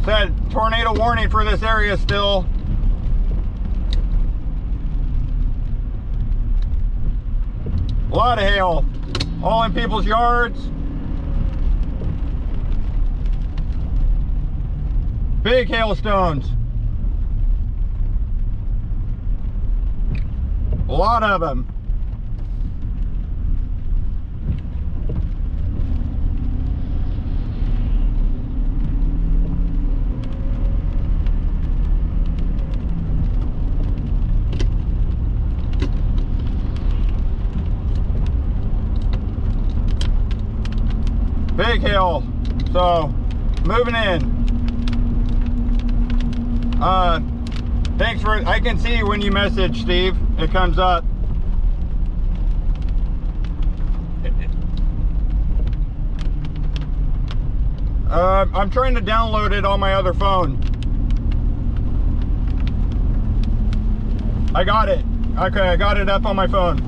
Said tornado warning for this area still. A lot of hail, all in people's yards. Big hailstones. A lot of them. Big hail. So, moving in. Thanks for, I can see when you message, Steve. It comes up. I'm trying to download it on my other phone. I got it. Okay, I got it up on my phone.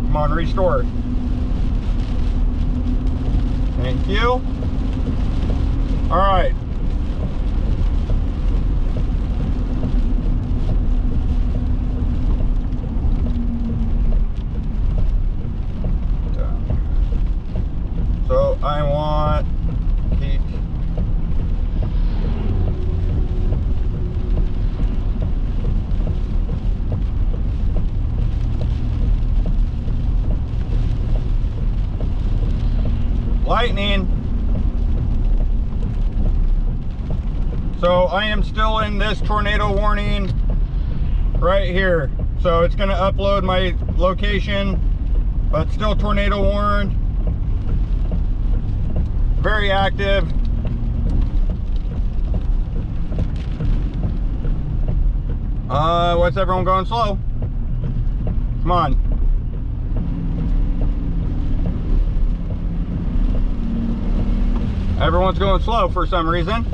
Come on, restore. Thank you. All right. So I want heat. Lightning. So I am still in this tornado warning right here. So it's going to upload my location, but still tornado warned. Very active. What's everyone going slow? Come on. Everyone's going slow for some reason.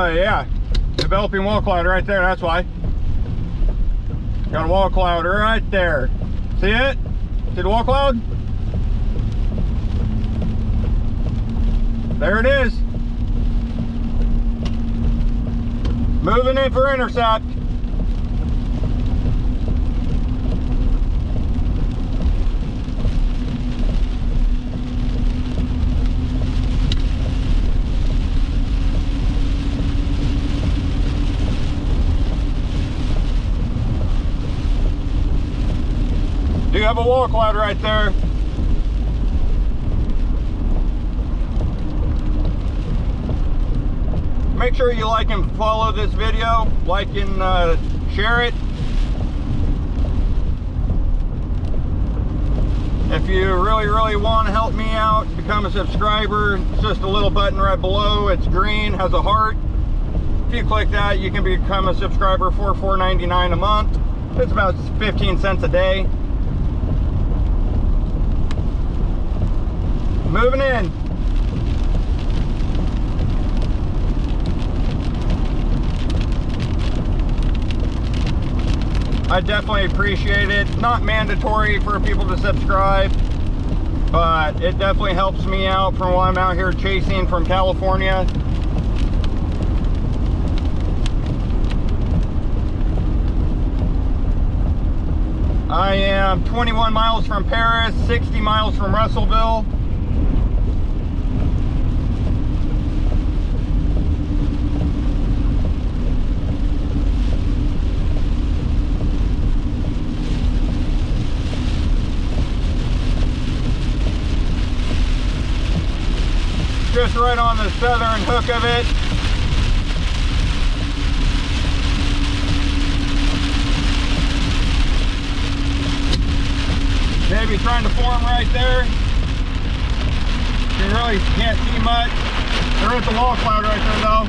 Yeah. Developing wall cloud right there, that's why. Got a wall cloud right there. See it? See the wall cloud? There it is. Moving in for intercept. Do have a wall cloud right there. Make sure you like and follow this video, like and share it. If you really want to help me out, become a subscriber. It's just a little button right below. It's green, has a heart. If you click that, you can become a subscriber for $4.99 a month. It's about 15 cents a day. Moving in. I definitely appreciate it. Not mandatory for people to subscribe, but it definitely helps me out from while I'm out here chasing from California. I am 21 miles from Paris, 60 miles from Russellville. Just right on the southern hook of it. Maybe trying to form right there. You really can't see much. There is a wall cloud right there though.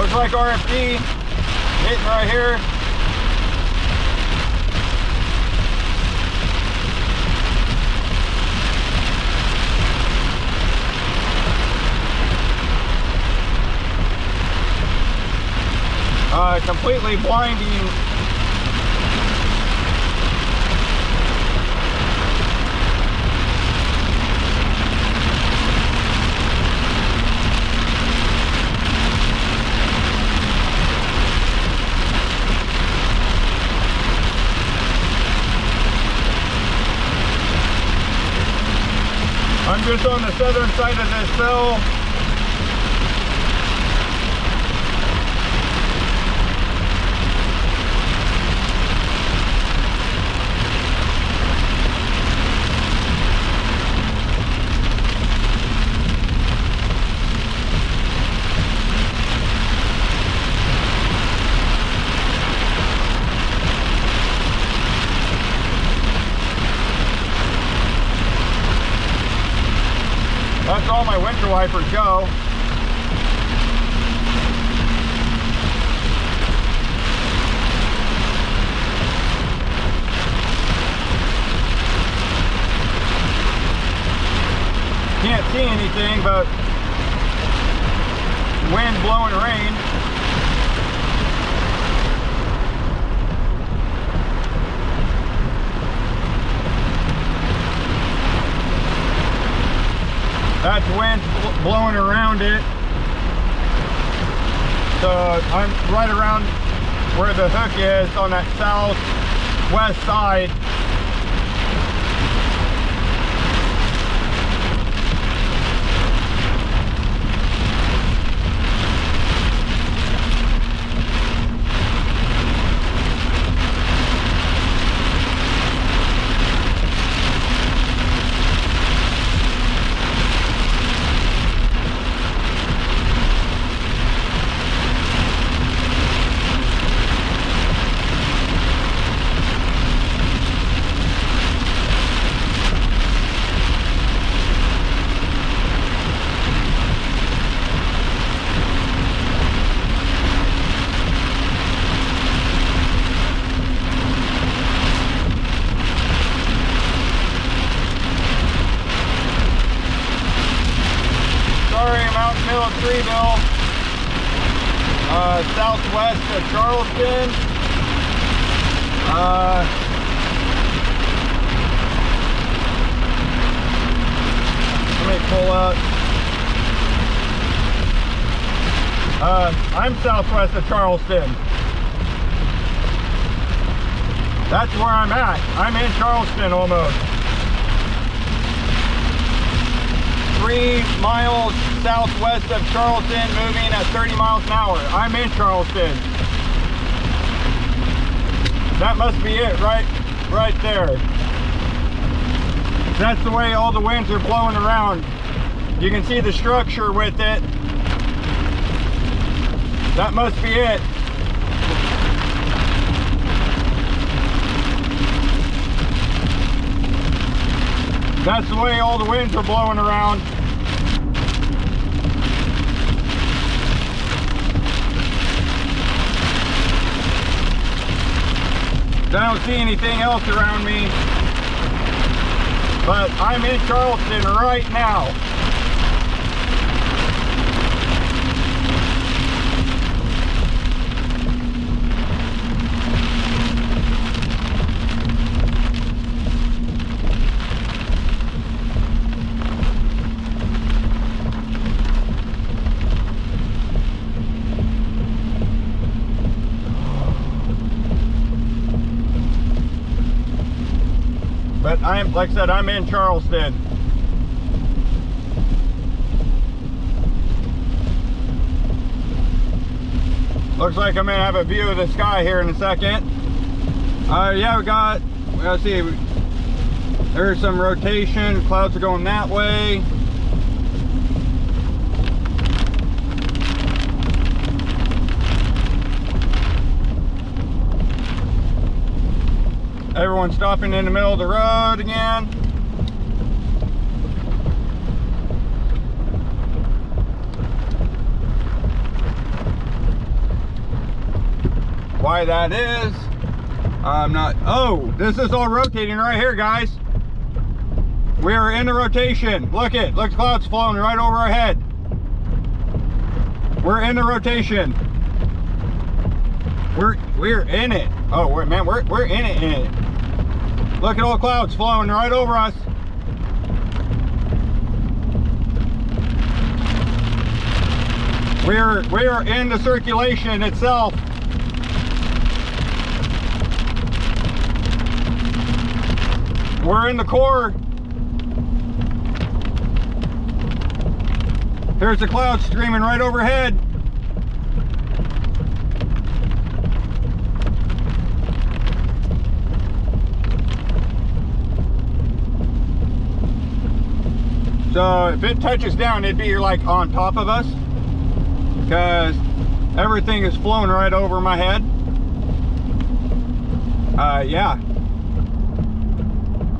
Looks like RFD hitting right here. completely blinding. I'm just on the southern side of this hill. That's all my winter wipers go. Can't see anything but wind blowing rain. That's wind blowing around it. So I'm right around where the hook is on that southwest side. Treeville, southwest of Charleston. Let me pull up. I'm southwest of Charleston. That's where I'm at. I'm in Charleston almost. 3 miles southwest of Charleston, moving at 30 miles an hour. I'm in Charleston. That must be it, right there. That's the way all the winds are blowing around. You can see the structure with it. That must be it. That's the way all the winds are blowing around. I don't see anything else around me, but I'm in Charleston right now. But like I said, I'm in Charleston. Looks like I'm gonna have a view of the sky here in a second. Yeah, let's see, there's some rotation. Clouds are going that way. Everyone's stopping in the middle of the road again. Why that is, I'm not. Oh, this is all rotating right here, guys. We are in the rotation. Look clouds flowing right over our head. We're in the rotation. We're in it. Oh, we're in it. Look at all the clouds flowing right over us. We are in the circulation itself. We're in the core. There's the clouds streaming right overhead. So if it touches down, it'd be like on top of us, because everything is flowing right over my head. Yeah.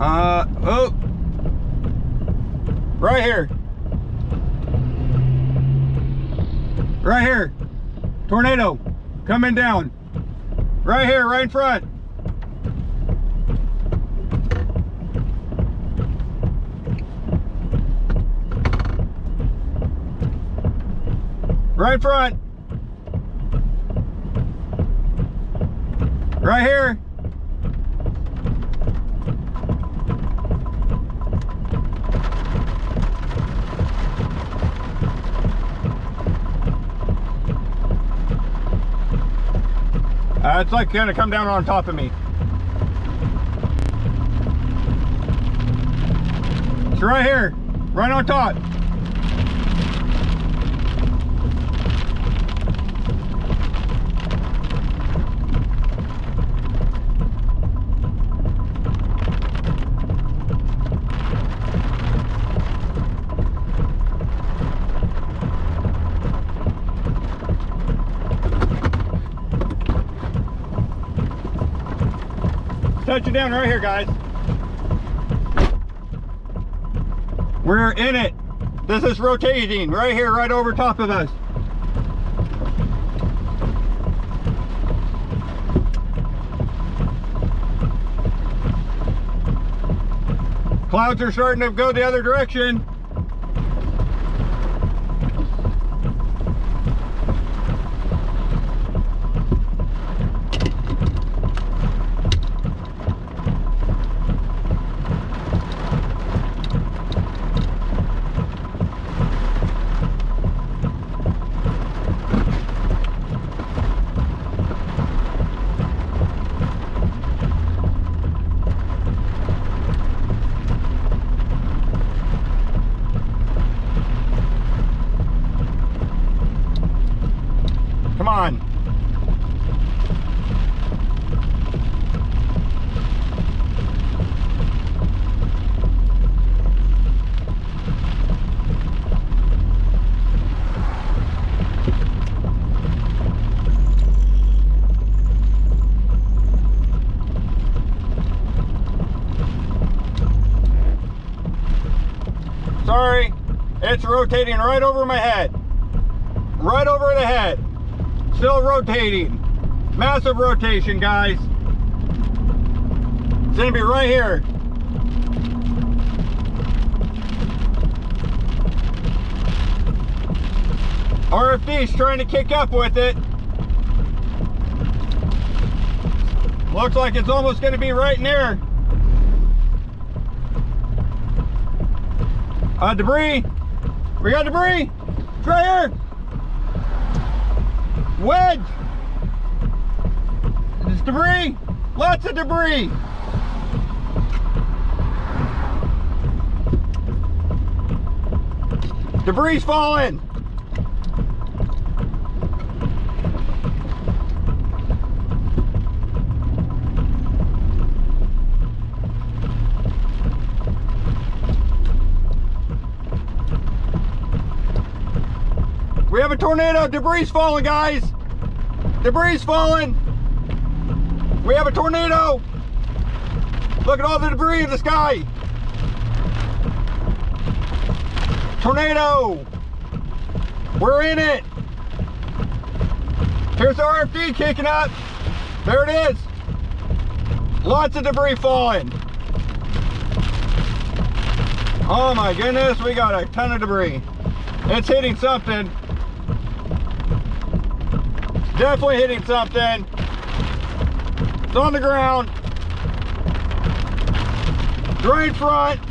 Oh, right here. Right here. Tornado coming down. Right here, right in front. Right in front. Right here. It's like gonna come down on top of me. It's right here, right on top. Touching down right here, guys. We're in it. This is rotating right here, right over top of us. Clouds are starting to go the other direction. Come on. Sorry, it's rotating right over my head. Right over the head. Still rotating. Massive rotation, guys. It's gonna be right here. RFD's trying to kick up with it. Looks like it's almost gonna be right in there. Debris. We got debris. It's right here. Wedge. There's debris. Lots of debris. Debris falling. We have a tornado. Debris falling, guys. Debris falling. We have a tornado. Look at all the debris in the sky. Tornado. We're in it. Here's the RFD kicking up. There it is. Lots of debris falling. Oh my goodness, we got a ton of debris. It's hitting something. Definitely hitting something. It's on the ground. Right in front.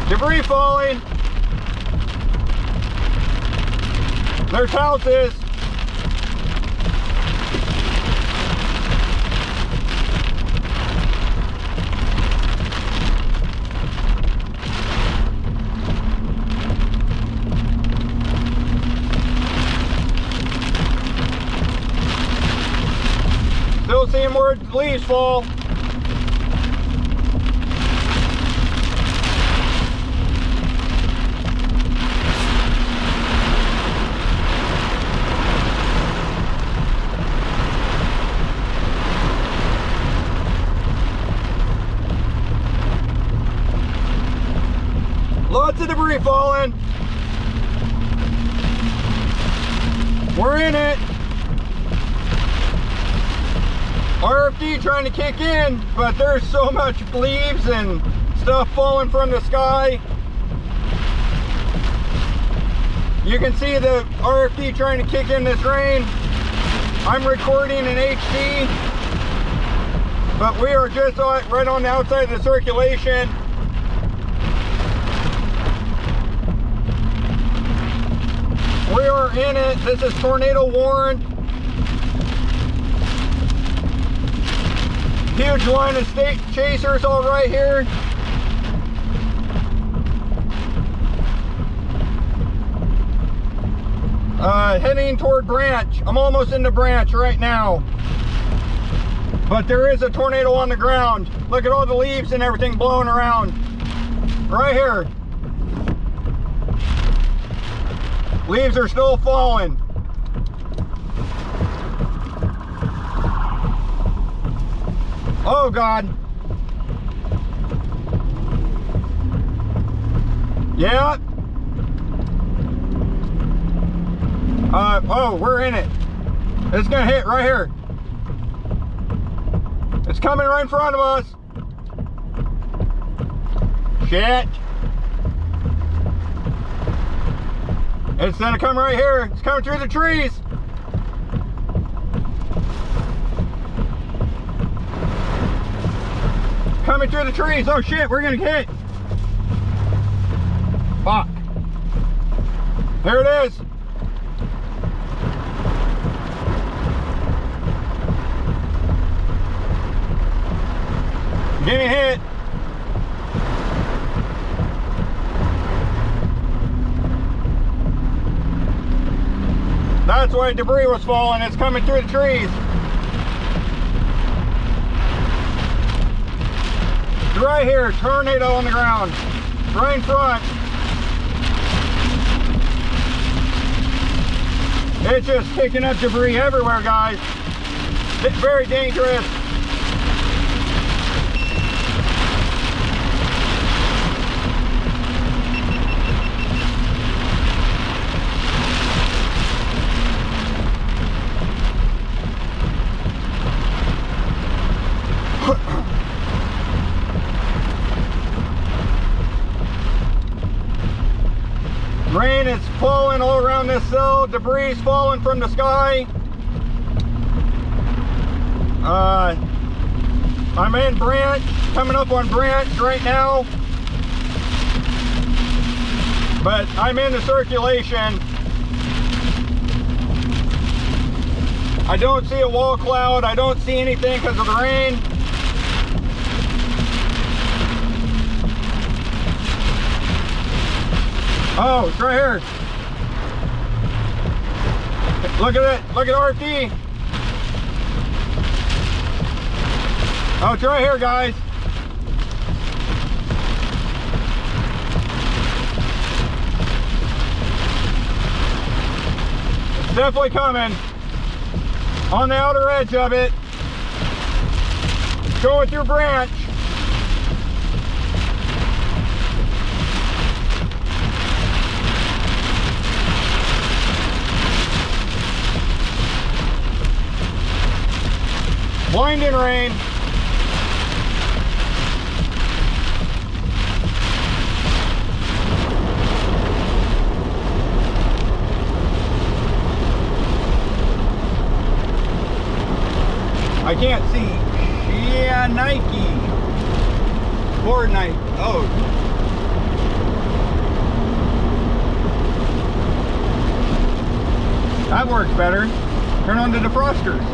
Debris falling. There's houses. Still seeing more leaves fall. Lots of debris falling. We're in it. RFD trying to kick in, but there's so much leaves and stuff falling from the sky. You can see the RFD trying to kick in this rain. I'm recording in HD, but we are just right on the outside of the circulation. We are in it. This is tornado warned. Huge line of state chasers all right here. Heading toward Branch. I'm almost into Branch right now. But there is a tornado on the ground. Look at all the leaves and everything blowing around. Right here. Leaves are still falling. Oh God. Yeah. Oh, we're in it. It's gonna hit right here. It's coming right in front of us. Shit. It's gonna come right here. It's coming through the trees. Coming through the trees. Oh shit, we're gonna hit. Fuck. There it is. Getting hit. That's why debris was falling. It's coming through the trees. Right here, tornado on the ground. Right in front. It's just kicking up debris everywhere, guys. It's very dangerous. Rain is falling all around this cell. Debris is falling from the sky. I'm in Branch, coming up on Branch right now. But I'm in the circulation. I don't see a wall cloud. I don't see anything because of the rain. Oh, it's right here. Look at it. Look at RFD. Oh, it's right here, guys. It's definitely coming. On the outer edge of it. Going through Branch. Blinding rain. I can't see. Yeah, Nike. Fortnite. Oh. That works better. Turn on the defrosters.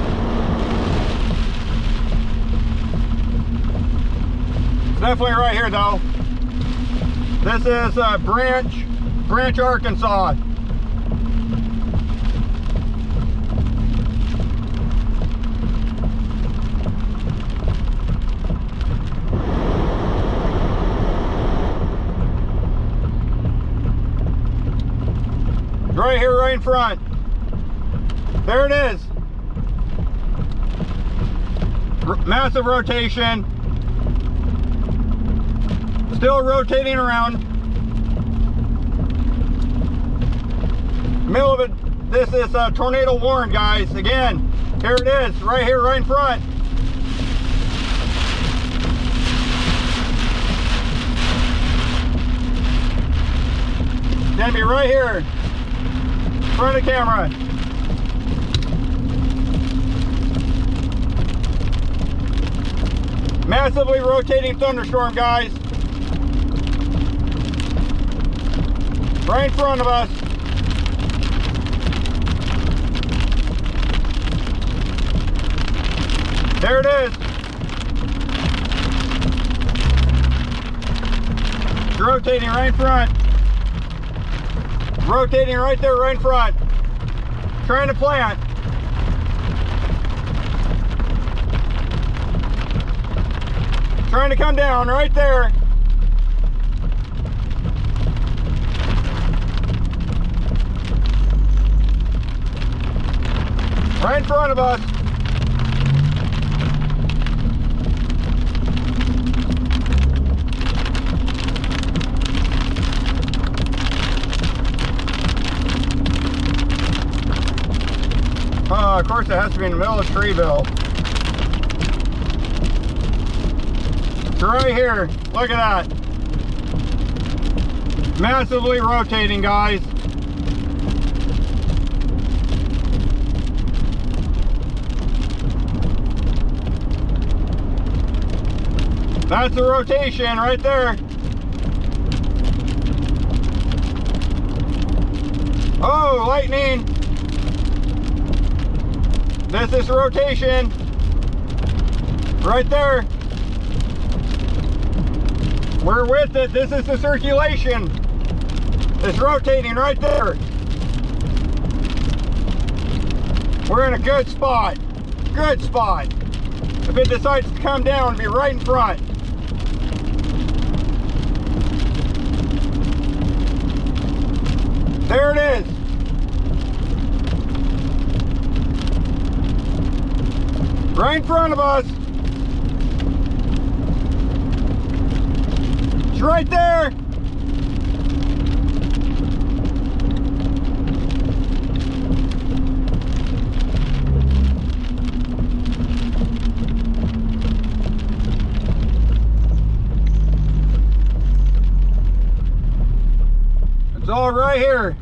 It's definitely right here though. This is Branch, Arkansas. Right here, right in front. There it is. Massive rotation. Still rotating around. Middle of it. This is tornado warned, guys. Again, here it is. Right here, right in front. It's gonna be right here. Front of the camera. Massively rotating thunderstorm, guys. Right in front of us. There it is. It's rotating right in front. Rotating right there, right in front. Trying to plant. Trying to come down right there. Right in front of us. Of course, it has to be in the middle of Treeville. It's right here. Look at that. Massively rotating, guys. That's the rotation right there. Oh, lightning. This is rotation. Right there. We're with it. This is the circulation. It's rotating right there. We're in a good spot. Good spot. If it decides to come down, it'll be right in front. There it is. Right in front of us. It's right there. It's all right here.